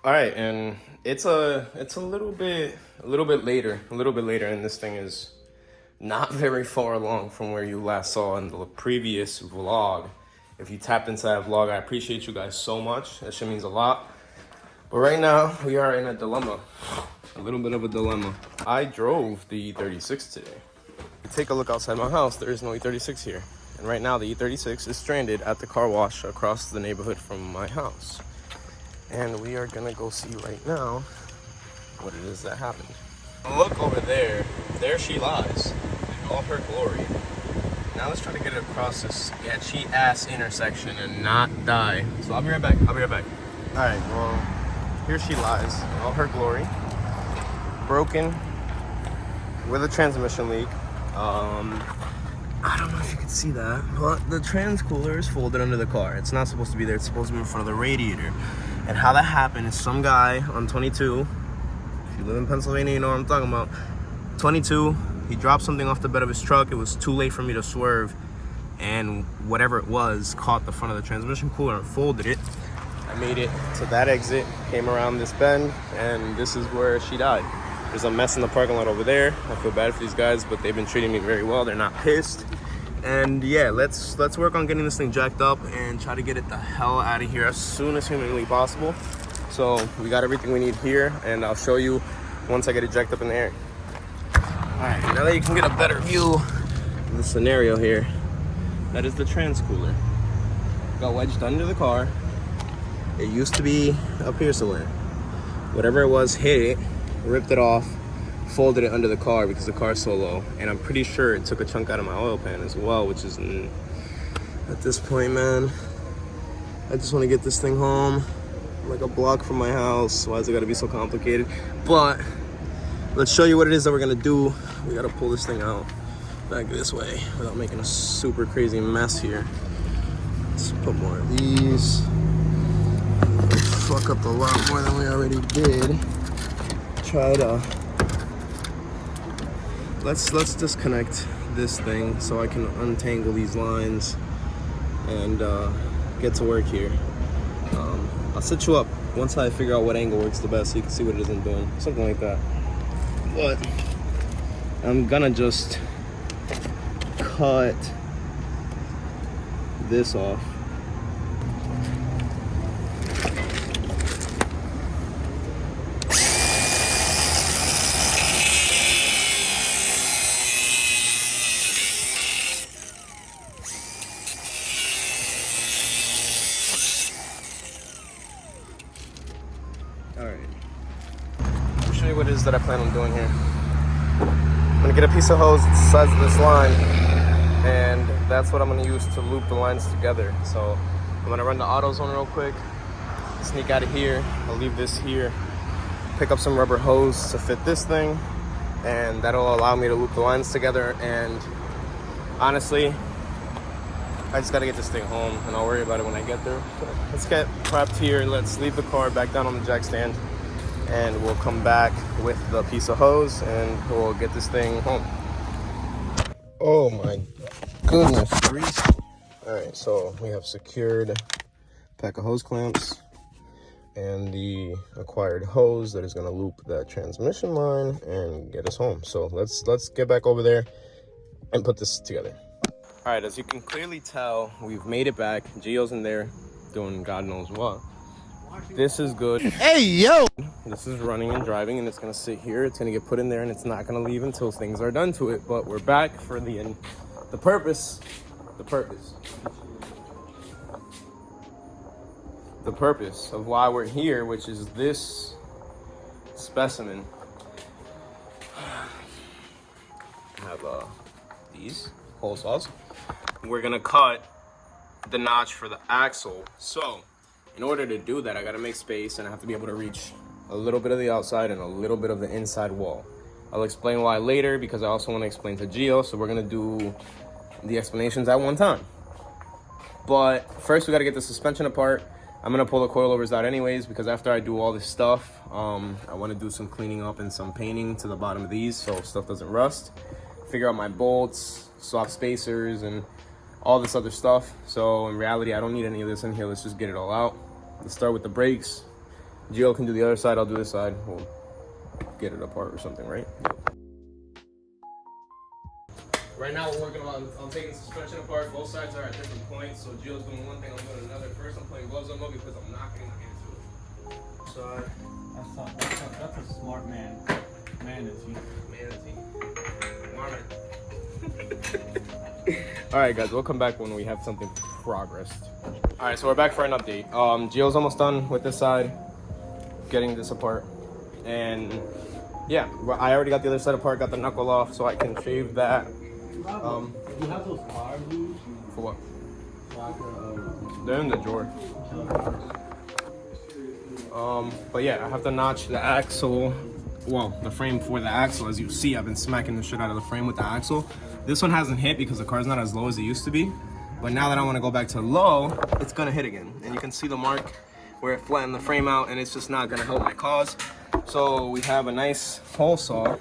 All right, and it's a little bit later, and this thing is not very far along from where you last saw in the previous vlog. If you tapped into that vlog, I appreciate you guys so much. That shit means a lot. But right now, we are in a dilemma, a little bit of a dilemma. I drove the E36 today. Take a look outside my house. There is no E36 here. And right now, the E36 is stranded at the car wash across the neighborhood from my house. And we are gonna go see right now what it is that happened. Look over there. There she lies in all her glory. Now let's try to get it across this sketchy ass intersection and not die. So I'll be right back. All right, well, here she lies in all her glory. Broken with a transmission leak. I don't know if you can see that, but the trans cooler is folded under the car. It's not supposed to be there. It's supposed to be in front of the radiator. And how that happened is some guy on 22, if you live in Pennsylvania, you know what I'm talking about. 22, he dropped something off the bed of his truck. It was too late for me to swerve. And whatever it was caught the front of the transmission cooler and folded it. I made it to that exit, came around this bend, and this is where she died. There's a mess in the parking lot over there. I feel bad for these guys, but they've been treating me very well. They're not pissed. And yeah, let's work on getting this thing jacked up and try to get it the hell out of here as soon as humanly possible. So we got everything we need here, and I'll show you once I get it jacked up in the air. All right, now that you can get a better view of the scenario here, that is the trans cooler. Got wedged under the car. It used to be a pier cylinder. Whatever it was hit it, ripped it off, folded it under the car because the car's so low. And I'm pretty sure it took a chunk out of my oil pan as well, which is, at this point, man, I just want to get this thing home. I'm like a block from my house. Why is it got to be so complicated? But let's show you what it is that we're going to do. We got to pull this thing out back this way without making a super crazy mess here. Let's put more of these. Fuck up a lot more than we already did. Try to let's disconnect this thing so I can untangle these lines and get to work here. I'll set you up once I figure out what angle works the best so you can see what it is I'm doing, something like that. But I'm gonna just cut this off. Alright, I'll show you what it is that I plan on doing here. I'm gonna get a piece of hose that's the size of this line, and that's what I'm gonna use to loop the lines together. So I'm gonna run the AutoZone real quick, sneak out of here, I'll leave this here, pick up some rubber hose to fit this thing, and that'll allow me to loop the lines together. And honestly, I just gotta get this thing home and I'll worry about it when I get there. So let's get prepped here. Let's leave the car back down on the jack stand and we'll come back with the piece of hose and we'll get this thing home. Oh my goodness. All right, so we have secured a pack of hose clamps and the acquired hose that is gonna loop that transmission line and get us home. So let's get back over there and put this together. All right, as you can clearly tell, we've made it back. Gio's in there doing God knows what. This is good. Hey, yo! This is running and driving, and it's gonna sit here. It's gonna get put in there, and it's not gonna leave until things are done to it. But we're back for the purpose of why we're here, which is this specimen. I have these hole saws. We're gonna cut the notch for the axle. So in order to do that, I gotta make space and I have to be able to reach a little bit of the outside and a little bit of the inside wall. I'll explain why later because I also want to explain to Gio, so we're gonna do the explanations at one time. But first we gotta get the suspension apart. I'm gonna pull the coilovers out anyways because after I do all this stuff, I wanna do some cleaning up and some painting to the bottom of these so stuff doesn't rust. Figure out my bolts, swap spacers, and all this other stuff. So in reality, I don't need any of this in here. Let's just get it all out. Let's start with the brakes. Gio can do the other side, I'll do this side. We'll get it apart or something, right? Right now we're working on taking suspension apart. Both sides are at different points. So Gio's doing one thing, I'm doing another. First I'm putting gloves on though because I'm not getting my hands to it. Side. That's a smart man. Manatee. Marvin. Alright guys, we'll come back when we have something progressed. Alright, so we're back for an update. Gio's almost done with this side, getting this apart. And yeah, I already got the other side apart, got the knuckle off so I can shave that. You have those car blues? For what? They're in the drawer. But yeah, I have to notch the axle. Well, the frame for the axle. As you see, I've been smacking the shit out of the frame with the axle. This one hasn't hit because the car's not as low as it used to be. But now that I want to go back to low, it's gonna hit again. And you can see the mark where it flattened the frame out, and it's just not gonna help my cause. So we have a nice hole saw.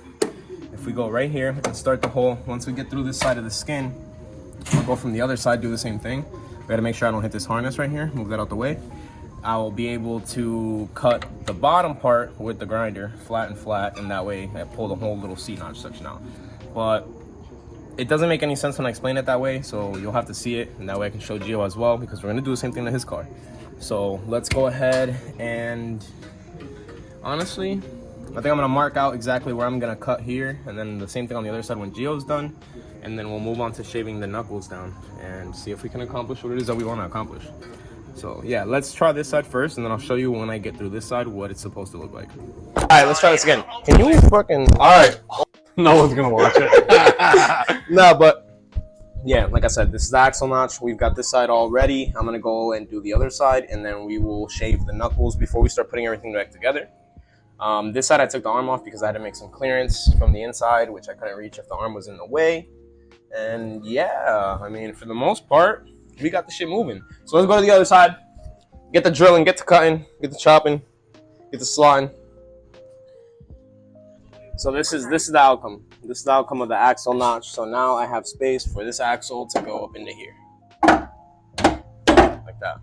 If we go right here and start the hole, once we get through this side of the skin, I'll go from the other side, do the same thing. We gotta make sure I don't hit this harness right here, move that out the way. I will be able to cut the bottom part with the grinder, flat, and that way I pull the whole little C-notch section out. But it doesn't make any sense when I explain it that way, so you'll have to see it, and that way I can show Gio as well, because we're gonna do the same thing to his car. So let's go ahead and, honestly, I think I'm gonna mark out exactly where I'm gonna cut here, and then the same thing on the other side when Gio's done, and then we'll move on to shaving the knuckles down and see if we can accomplish what it is that we wanna accomplish. So yeah, let's try this side first, and then I'll show you when I get through this side what it's supposed to look like. All right, let's try this again. Can you fucking... All right. No one's gonna watch it. No, but yeah, like I said, this is the axle notch. We've got this side all ready. I'm gonna go and do the other side, and then we will shave the knuckles before we start putting everything back together. This side I took the arm off because I had to make some clearance from the inside, which I couldn't reach if the arm was in the way. And yeah, I mean, for the most part, we got the shit moving. So let's go to the other side, get the drilling, get the cutting, get the chopping, get the slotting. So this is the outcome. This is the outcome of the axle notch. So now I have space for this axle to go up into here, like that.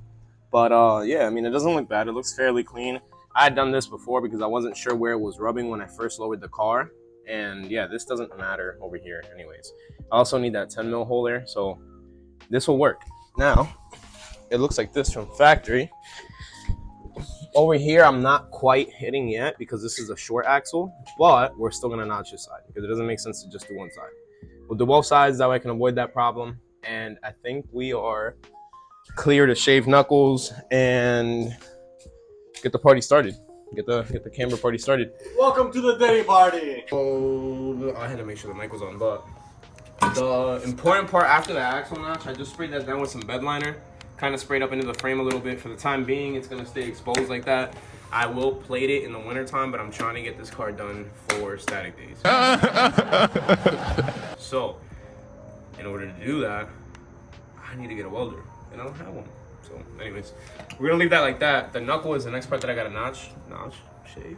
But yeah, I mean, it doesn't look bad. It looks fairly clean. I had done this before because I wasn't sure where it was rubbing when I first lowered the car. And yeah, this doesn't matter over here anyways. I also need that 10 mil hole there, so this will work. Now, it looks like this from factory. Over here, I'm not quite hitting yet because this is a short axle, but we're still gonna notch this side because it doesn't make sense to just do one side. We'll do both sides, that way I can avoid that problem. And I think we are clear to shave knuckles and get the party started. Get the camera party started. Welcome to the day party. Oh, I had to make sure the mic was on, but the important part after the axle notch, I just sprayed that down with some bed liner. Kind of sprayed up into the frame a little bit. For the time being, it's gonna stay exposed like that. I will plate it in the winter time, but I'm trying to get this car done for static days. So, in order to do that, I need to get a welder, and I don't have one. So, anyways, we're gonna leave that like that. The knuckle is the next part that I gotta shave.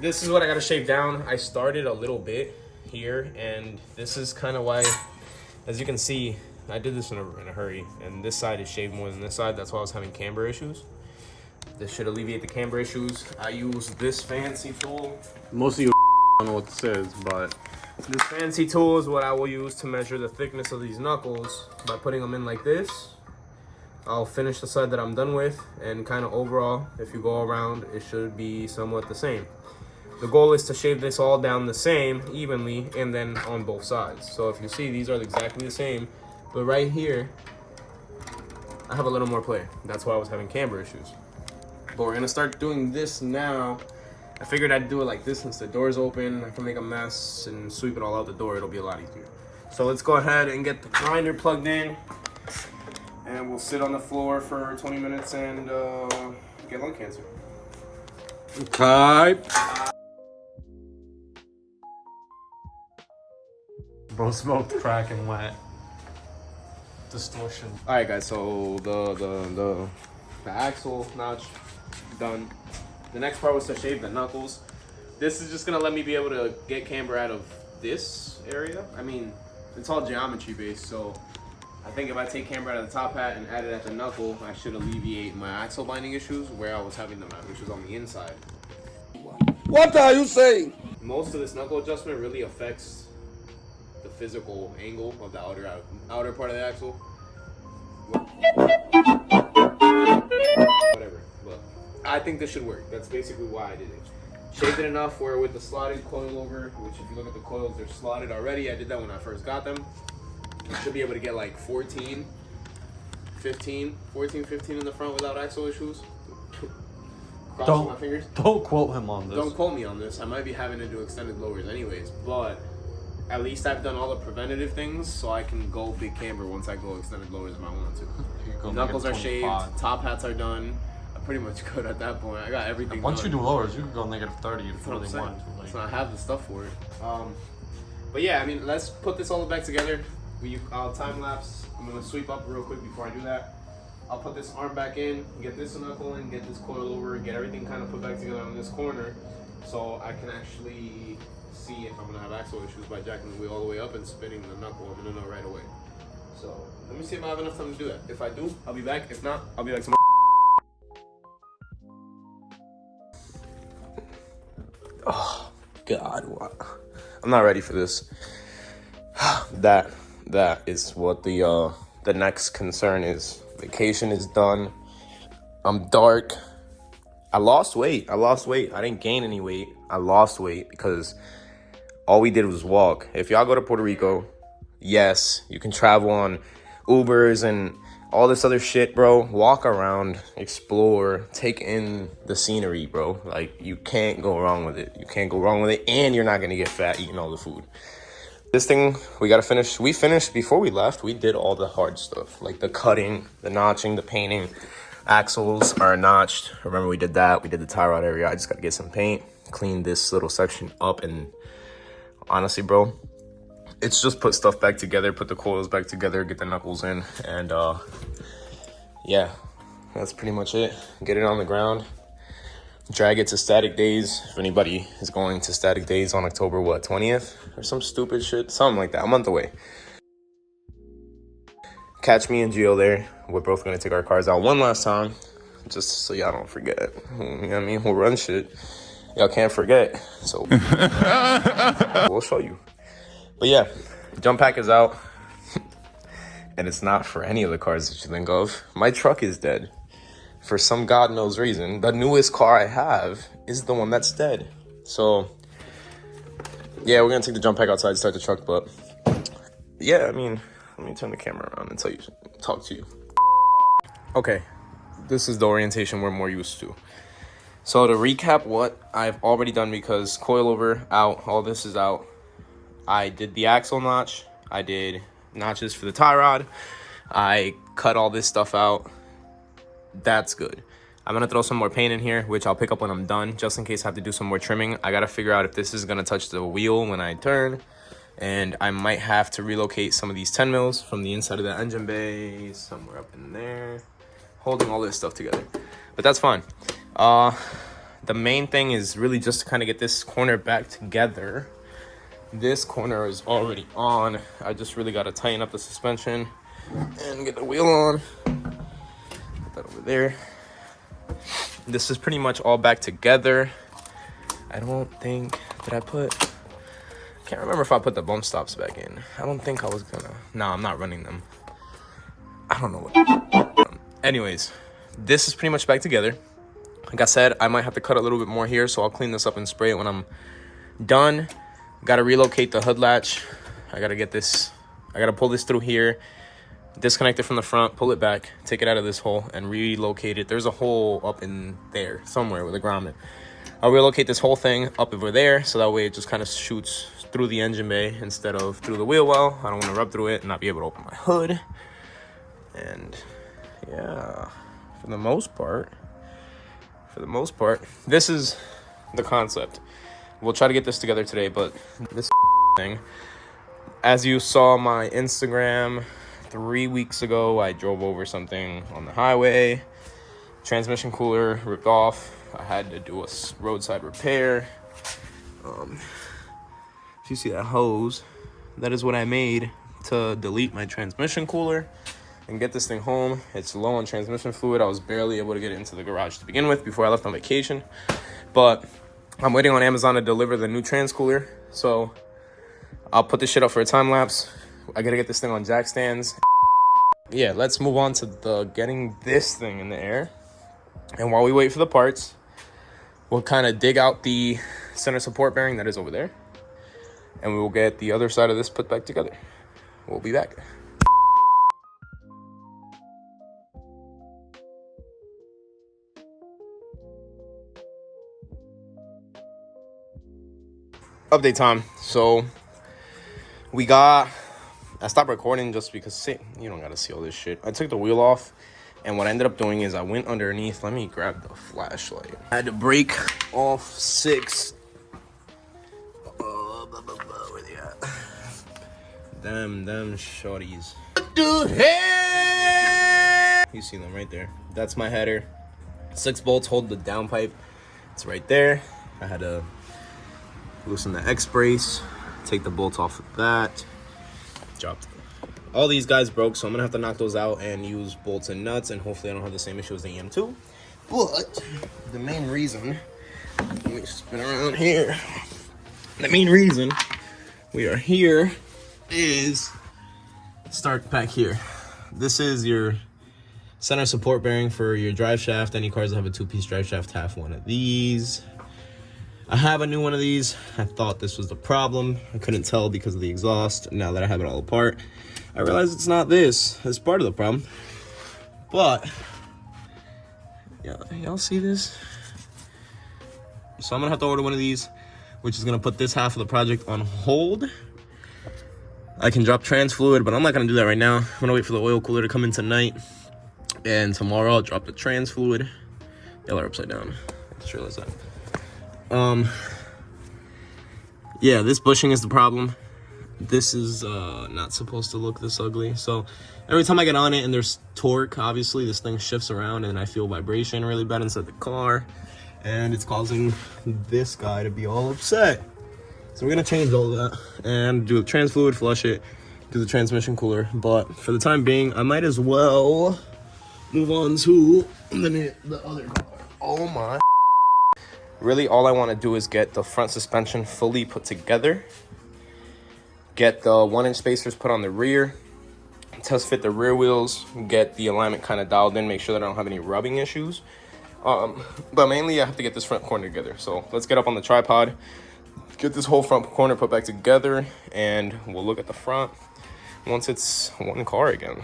This is what I gotta shave down. I started a little bit here, and this is kind of why, as you can see, I did this in a hurry, and this side is shaved more than this side. That's why I was having camber issues. This should alleviate the camber issues. I use this fancy tool. Most of you don't know what this is, but this fancy tool is what I will use to measure the thickness of these knuckles by putting them in like this. I'll finish the side that I'm done with, and kind of overall, if you go around, it should be somewhat the same. The goal is to shave this all down the same, evenly, and then on both sides. So if you see, these are exactly the same. But right here, I have a little more play. That's why I was having camber issues. But we're gonna start doing this now. I figured I'd do it like this since the door's open. I can make a mess and sweep it all out the door. It'll be a lot easier. So let's go ahead and get the grinder plugged in. And we'll sit on the floor for 20 minutes and get lung cancer. type. Bro smoked crack and wet. Distortion. All right, guys. So the axle notch done. The next part was to shave the knuckles. This is just gonna let me be able to get camber out of this area. I mean, it's all geometry based, so I think if I take camber out of the top hat and add it at the knuckle, I should alleviate my axle binding issues where I was having them at, which was on the inside. What are you saying? Most of this knuckle adjustment really affects the physical angle of the outer part of the axle. Whatever, but I think this should work. That's basically why I did it. Shaved it enough where with the slotted coilover, which if you look at the coils, they're slotted already. I did that when I first got them. I should be able to get like 14, 15 in the front without axle issues. Crossing my fingers. Don't quote him on this. Don't quote me on this. I might be having to do extended lowers anyways, but at least I've done all the preventative things so I can go big camber once I go extended lowers if I want to. Knuckles are shaved, top hats are done. I'm pretty much good at that point. I got everything and once done. you do lowers, you can go negative 30 if you really want to. Like. So I have the stuff for it. But yeah, I mean, let's put this all back together. I'll time lapse. I'm gonna sweep up real quick before I do that. I'll put this arm back in, get this knuckle in, get this coil over, get everything kind of put back together on this corner, so I can actually see if I'm gonna have axle issues by jacking the wheel all the way up and spinning the knuckle. I'm gonna know right away. So let me see if I have enough time to do that. If I do, I'll be back. If not, I'll be back tomorrow. Oh God, what? I'm not ready for this. That is what the next concern is. Vacation is done. I'm dark. I lost weight. I didn't gain any weight. I lost weight because all we did was walk. If y'all go to Puerto Rico, yes, you can travel on Ubers and all this other shit, bro. Walk around, explore, take in the scenery, bro. Like, you can't go wrong with it. And you're not gonna get fat eating all the food. This thing, we gotta finish. We finished before we left. We did all the hard stuff, like the cutting, the notching, the painting. Axles are notched. Remember, we did that. We did the tie rod area. I just gotta get some paint, clean this little section up, and honestly, bro, it's just put stuff back together, put the coils back together, get the knuckles in, and yeah, that's pretty much it. Get it on the ground. Drag it to static days. If anybody is going to static days on October, 20th? Or some stupid shit. Something like that. A month away. Catch me and Gio there. We're both going to take our cars out one last time. Just so y'all don't forget. You know what I mean? We'll run shit. Y'all can't forget. So, we'll show you. But yeah, jump pack is out. And it's not for any of the cars that you think of. My truck is dead. For some God knows reason, the newest car I have is the one that's dead. So, yeah, we're gonna take the jump pack outside, start the truck, but yeah, I mean, let me turn the camera around and talk to you. Okay, this is the orientation we're more used to. So to recap what I've already done, because coilover out, all this is out. I did the axle notch, I did notches for the tie rod, I cut all this stuff out. That's good. I'm gonna throw some more paint in here, which I'll pick up when I'm done, just in case I have to do some more trimming. I gotta figure out if this is gonna touch the wheel when I turn, and I might have to relocate some of these 10 mils from the inside of the engine bay somewhere up in there, holding all this stuff together, but that's fine. The main thing is really just to kind of get this corner back together. This corner is already on. I just really gotta tighten up the suspension and get the wheel on. That over there. This is pretty much all back together. I don't think, I can't remember if I put the bump stops back in. I don't think I was gonna. No, I'm not running them. I don't know what. Anyways, this is pretty much back together. Like I said, I might have to cut a little bit more here, so I'll clean this up and spray it when I'm done. Gotta relocate the hood latch. I gotta pull this through here, disconnect it from the front, pull it back, take it out of this hole, and relocate it. There's a hole up in there somewhere with a grommet. I'll relocate this whole thing up over there, so that way it just kind of shoots through the engine bay instead of through the wheel well. I don't want to rub through it and not be able to open my hood. And yeah, for the most part, this is the concept. We'll try to get this together today, but this thing, as you saw my Instagram 3 weeks ago, I drove over something on the highway. Transmission cooler ripped off. I had to do a roadside repair. If you see that hose, that is what I made to delete my transmission cooler and get this thing home. It's low on transmission fluid. I was barely able to get it into the garage to begin with before I left on vacation. But I'm waiting on Amazon to deliver the new trans cooler. So I'll put this shit up for a time lapse. I gotta get this thing on jack stands. Yeah, let's move on to getting this thing in the air. And while we wait for the parts, we'll kind of dig out the center support bearing that is over there. And we will get the other side of this put back together. We'll be back. Update time. So I stopped recording just because you don't gotta see all this shit. I took the wheel off, and what I ended up doing is I went underneath. Let me grab the flashlight. I had to break off 6. Where they at? Them shorties. You see them right there. That's my header. 6 bolts hold the downpipe. It's right there. I had to loosen the X brace, take the bolts off of that. Dropped. All these guys broke, so I'm gonna have to knock those out and use bolts and nuts, and hopefully I don't have the same issue as the EM2. But the main reason, let me spin around here. The main reason we are here is start back here. This is your center support bearing for your drive shaft. Any cars that have a 2-piece drive shaft have one of these. I have a new one of these. I thought this was the problem. I couldn't tell because of the exhaust. Now that I have it all apart, I realize it's not this. It's part of the problem. But, yeah, y'all see this? So I'm gonna have to order one of these, which is gonna put this half of the project on hold. I can drop trans fluid, but I'm not gonna do that right now. I'm gonna wait for the oil cooler to come in tonight. And tomorrow I'll drop the trans fluid. Y'all are upside down. I just realized that. Yeah, this bushing is the problem. This is not supposed to look this ugly. So every time I get on it and there's torque, obviously this thing shifts around and I feel vibration really bad inside the car, and it's causing this guy to be all upset. So we're gonna change all of that and do the trans fluid, flush it, do the transmission cooler. But for the time being, I might as well move on to the other car. Oh my. Really, all I want to do is get the front suspension fully put together, get the 1-inch spacers put on the rear, test fit the rear wheels, get the alignment kind of dialed in, make sure that I don't have any rubbing issues. But mainly I have to get this front corner together. So let's get up on the tripod, get this whole front corner put back together, and we'll look at the front once it's one car again.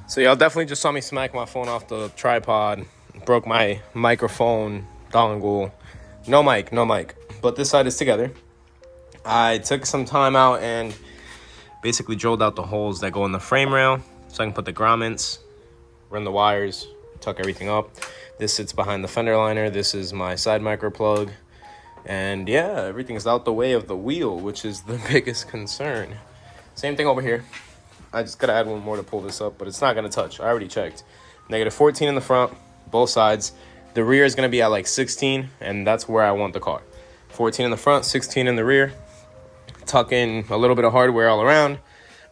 So y'all definitely just saw me smack my phone off the tripod, broke my microphone dongle. No mic, but this side is together. I took some time out and basically drilled out the holes that go in the frame rail so I can put the grommets, run the wires, tuck everything up. This sits behind the fender liner. This is my side micro plug. And yeah, everything's out the way of the wheel, which is the biggest concern. Same thing over here. I just gotta add one more to pull this up, but it's not gonna touch. I already checked. Negative 14 in the front, both sides. The rear is gonna be at like 16, and that's where I want the car. 14 in the front, 16 in the rear. Tuck in a little bit of hardware all around.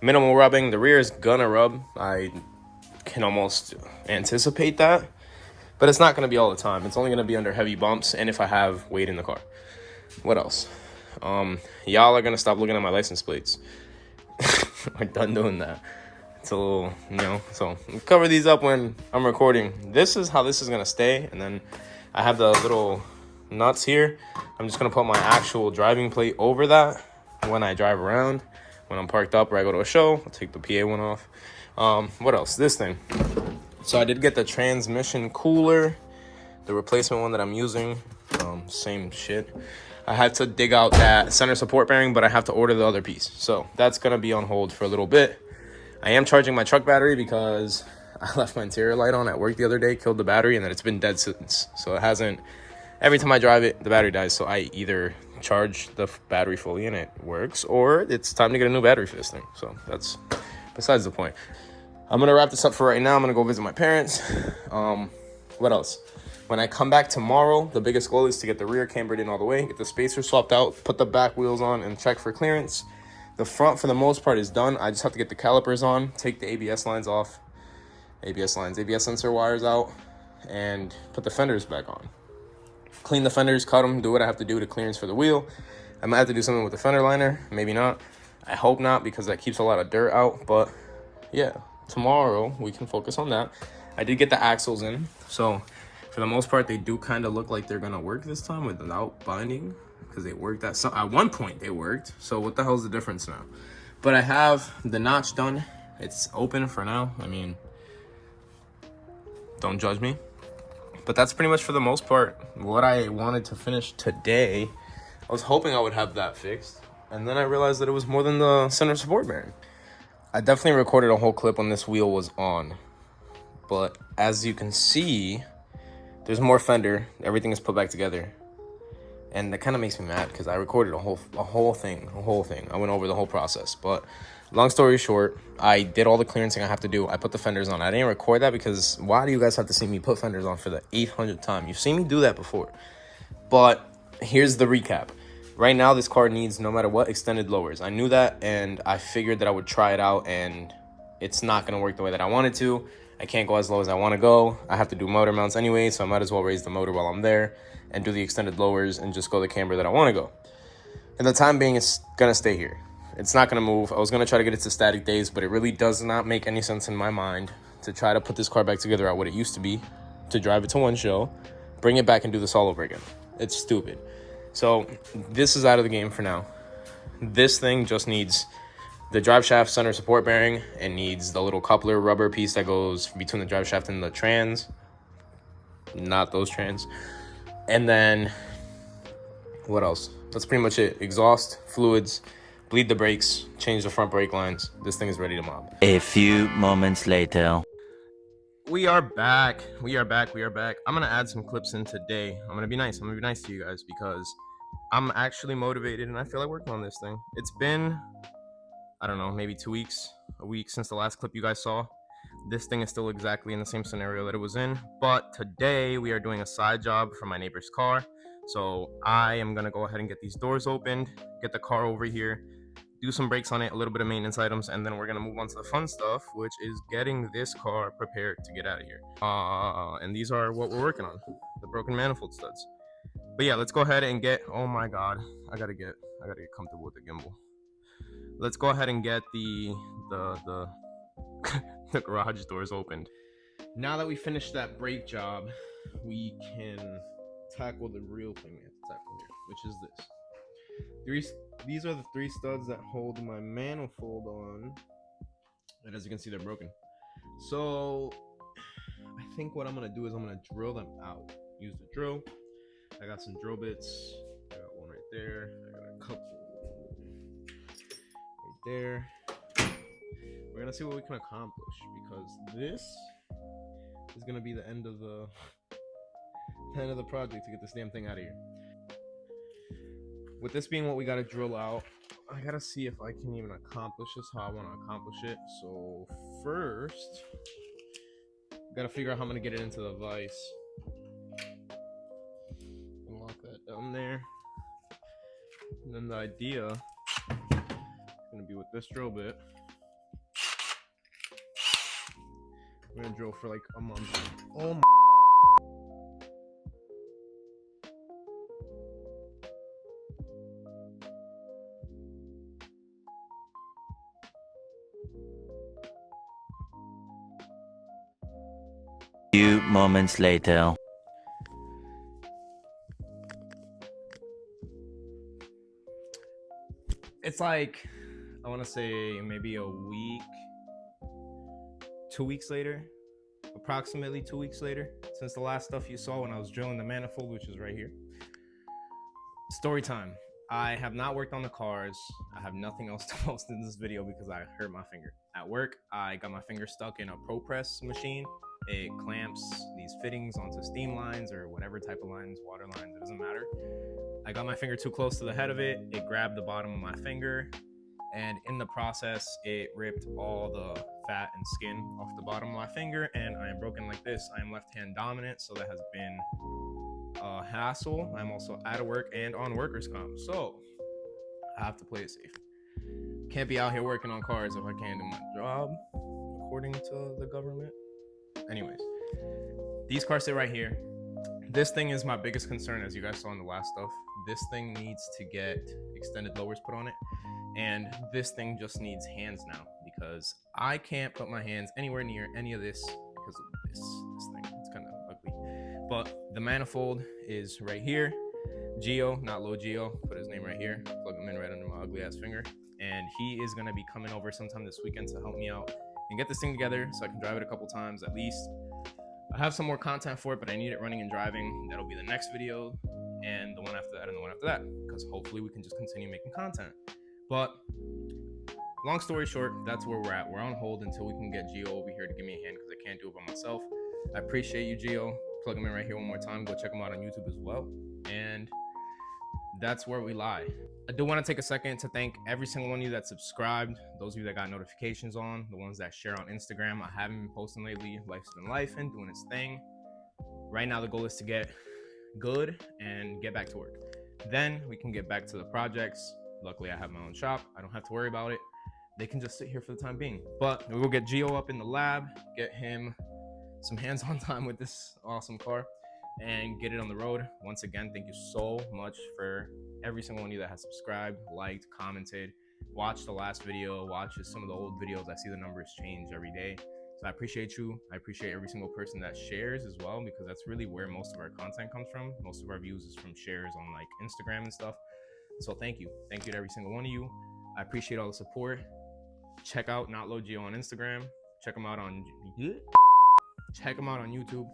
Minimal rubbing. The rear is gonna rub. I can almost anticipate that, but it's not gonna be all the time. It's only gonna be under heavy bumps and if I have weight in the car. What else? Y'all are gonna stop looking at my license plates. We're done doing that. It's a little, so cover these up when I'm recording. This is how this is gonna stay, and then I have the little nuts here. I'm just gonna put my actual driving plate over that when I drive around. When I'm parked up or I go to a show, I'll take the PA one off. What else? This thing. So I did get the transmission cooler, the replacement one that I'm using. Same shit. I had to dig out that center support bearing, but I have to order the other piece. So that's going to be on hold for a little bit. I am charging my truck battery because I left my interior light on at work the other day, killed the battery, and then it's been dead since. So it hasn't, every time I drive it, the battery dies. So I either charge the battery fully and it works, or it's time to get a new battery for this thing. So that's besides the point. I'm gonna wrap this up for right now. I'm gonna go visit my parents. What else? When I come back tomorrow, the biggest goal is to get the rear cambered in all the way, get the spacer swapped out, put the back wheels on, and check for clearance. The front, for the most part, is done. I just have to get the calipers on, take the ABS lines off, ABS sensor wires out, and put the fenders back on. Clean the fenders, cut them, do what I have to do to clearance for the wheel. I might have to do something with the fender liner, maybe not. I hope not, because that keeps a lot of dirt out. But yeah, tomorrow we can focus on that. I did get the axles in, so for the most part they do kind of look like they're gonna work this time without binding, because they worked at one point. They worked, so what the hell's the difference now? But I have the notch done. It's open for now. I mean, don't judge me. But that's pretty much, for the most part, what I wanted to finish today. I was hoping I would have that fixed, and then I realized that it was more than the center support bearing. I definitely recorded a whole clip when this wheel was on, but as you can see, there's more fender. Everything is put back together, and that kind of makes me mad because I recorded a whole thing. I went over the whole process, but long story short, I did all the clearancing I have to do. I put the fenders on. I didn't record that because why do you guys have to see me put fenders on for the 800th time? You've seen me do that before. But here's the recap. Right now, this car needs, no matter what, extended lowers. I knew that, and I figured that I would try it out, and it's not going to work the way that I wanted to. I can't go as low as I want to go. I have to do motor mounts anyway, so I might as well raise the motor while I'm there and do the extended lowers and just go the camber that I want to go. And the time being, it's going to stay here. It's not going to move. I was going to try to get it to static days, but it really does not make any sense in my mind to try to put this car back together at what it used to be, to drive it to one show, bring it back and do this all over again. It's stupid. So this is out of the game for now. This thing just needs the drive shaft center support bearing. It needs the little coupler rubber piece that goes between the drive shaft and the trans. Not those trans. And then what else? That's pretty much it. Exhaust, fluids, bleed the brakes, change the front brake lines. This thing is ready to mob. A few moments later. We are back. I'm gonna add some clips in today. I'm gonna be nice to you guys because I'm actually motivated and I feel like working on this thing. It's been, I don't know, maybe 2 weeks, a week since the last clip you guys saw. This thing is still exactly in the same scenario that it was in, but today we are doing a side job for my neighbor's car. So I am gonna go ahead and get these doors opened, get the car over here, do some brakes on it, a little bit of maintenance items, and then we're gonna move on to the fun stuff, which is getting this car prepared to get out of here. And these are what we're working on, the broken manifold studs. But yeah, let's go ahead and get, oh my god, I gotta get comfortable with the gimbal. Let's go ahead and get the the garage doors opened. Now that we finished that brake job, we can tackle the real thing we have to tackle here, which is this. These are the 3 studs that hold my manifold on, and as you can see, they're broken. So I think what I'm gonna do is I'm gonna drill them out. Use the drill. I got some drill bits. I got one right there. I got a couple right there. We're gonna see what we can accomplish, because this is gonna be the end of the project to get this damn thing out of here. With this being what we gotta drill out, I gotta see if I can even accomplish this how I want to accomplish it. So first, gotta figure out how I'm gonna get it into the vise. Lock that down there. And then the idea is gonna be with this drill bit. We're gonna drill for like a month. Oh my. Few moments later. It's like, I want to say maybe a week, 2 weeks later, approximately 2 weeks later, since the last stuff you saw when I was drilling the manifold, which is right here. Story time. I have not worked on the cars. I have nothing else to post in this video because I hurt my finger. At work, I got my finger stuck in a Pro Press machine. It clamps these fittings onto steam lines or whatever type of lines, water lines, it doesn't matter. I got my finger too close to the head of it. It grabbed the bottom of my finger, and in the process, it ripped all the fat and skin off the bottom of my finger, and I am broken like this. I am left-hand dominant, so that has been a hassle. I'm also out of work and on workers' comp, so I have to play it safe. Can't be out here working on cars if I can't do my job, according to the government. Anyways, these cars sit right here. This thing is my biggest concern, as you guys saw in the last stuff. This thing needs to get extended lowers put on it, and this thing just needs hands now, because I can't put my hands anywhere near any of this because of this thing. It's kind of ugly. But the manifold is right here. Geo, not Low Geo, put his name right here. Plug him in right under my ugly ass finger. And he is gonna be coming over sometime this weekend to help me out and get this thing together so I can drive it a couple times at least. I have some more content for it, but I need it running and driving. That'll be the next video, and the one after that, and the one after that, because hopefully we can just continue making content. But long story short, that's where we're at. We're on hold until we can get Gio over here to give me a hand, because I can't do it by myself. I appreciate you, Gio. Plug him in right here one more time. Go check him out on YouTube as well. And that's where we lie. I do want to take a second to thank every single one of you that subscribed, those of you that got notifications on, the ones that share on Instagram. I haven't been posting lately. Life's been life and doing its thing. Right now, the goal is to get good and get back to work. Then we can get back to the projects. Luckily, I have my own shop. I don't have to worry about it. They can just sit here for the time being. But we will get Gio up in the lab, get him some hands-on time with this awesome car, and get it on the road. Once again, thank you so much for every single one of you that has subscribed, liked, commented, watched the last video, watched some of the old videos. I see the numbers change every day. So I appreciate you. I appreciate every single person that shares as well, because that's really where most of our content comes from. Most of our views is from shares on like Instagram and stuff. So thank you. Thank you to every single one of you. I appreciate all the support. Check out Not Low Geo on Instagram. Check him out on YouTube.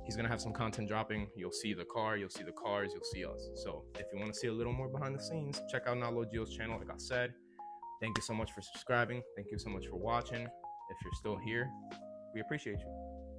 He's gonna have some content dropping. You'll see the car, you'll see the cars, you'll see us. So if you want to see a little more behind the scenes, check out Not Low Geo's channel. Like I said, thank you so much for subscribing. Thank you so much for watching. If you're still here, we appreciate you.